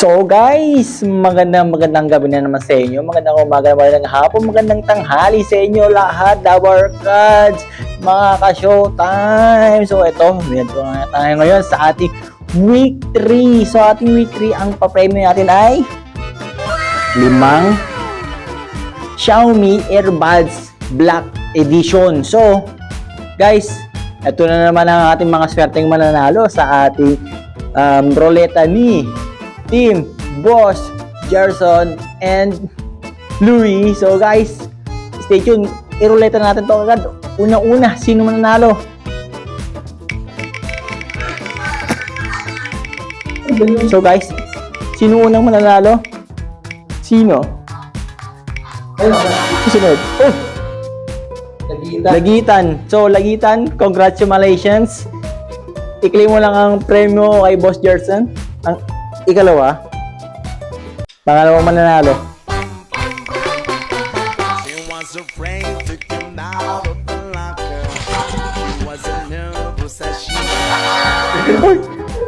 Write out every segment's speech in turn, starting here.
So guys, magandang gabi na naman sa inyo. Magandang umaga, magandang hapon, magandang tanghali sa inyo lahat, Our Cards, mga ka-showtime. So ito, medyo na tayo ngayon sa ating week 3. So ating week 3, ang pa-premyo natin ay 5 Xiaomi Earbuds Black Edition. So guys, ito na naman ang ating mga swerteng mananalo sa ating roleta ni Team Boss Gerson and Louie. So guys, stay tuned. I-roleta natin to agad. Una-una, sino mananalo? So guys, sino unang mananalo? Sino? Susunod. Oh! Lagitan. So, Lagitan, congratulations. I-claim mo lang ang premyo kay Boss Gerson. Ang ikalawa. Pangalawang mananalo.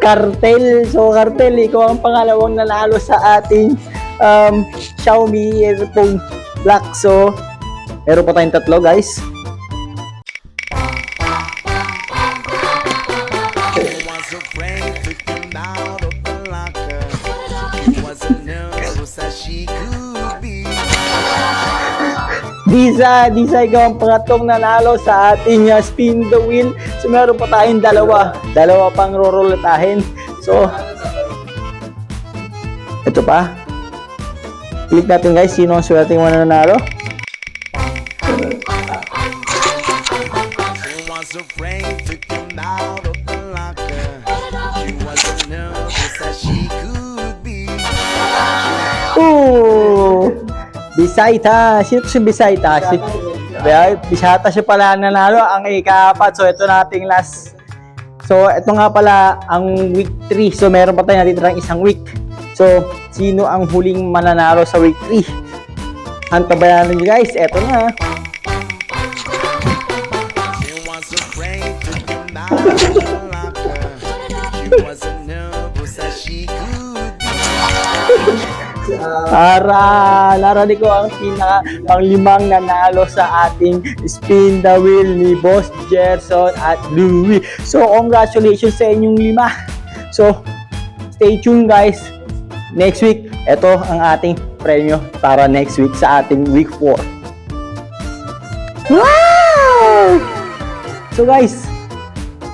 Cartel. So, Cartel, ikaw ang pangalawang nanalo sa ating Xiaomi earphone black. So, meron pa tayong tatlo, guys. Disa, ikaw ang pangatong nanalo sa ating spin the wheel. So, meron pa tayong dalawa pang roroletahin. So, ito pa. Click natin, guys, sino ang swerteng mananalo. Bisaita. Sino si Bisaita? Bisata siya pala nanalo ang ika-4. So, ito nating last. So, ito nga pala ang week 3. So, meron pa tayo natitirang isang week. So, sino ang huling mananalo sa week 3? Hantabayanan nyo, guys. Ito na. Narinig ko ang pang-limang nanalo sa ating spin the wheel ni Boss Gerson at Louie. So, congratulations sa inyong 5. So, stay tuned, guys. Next week, ito ang ating premyo para next week sa ating week 4. Wow! So, guys,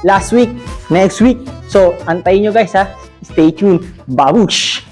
last week, next week. So, antayin nyo, guys, ha. Stay tuned. Babush!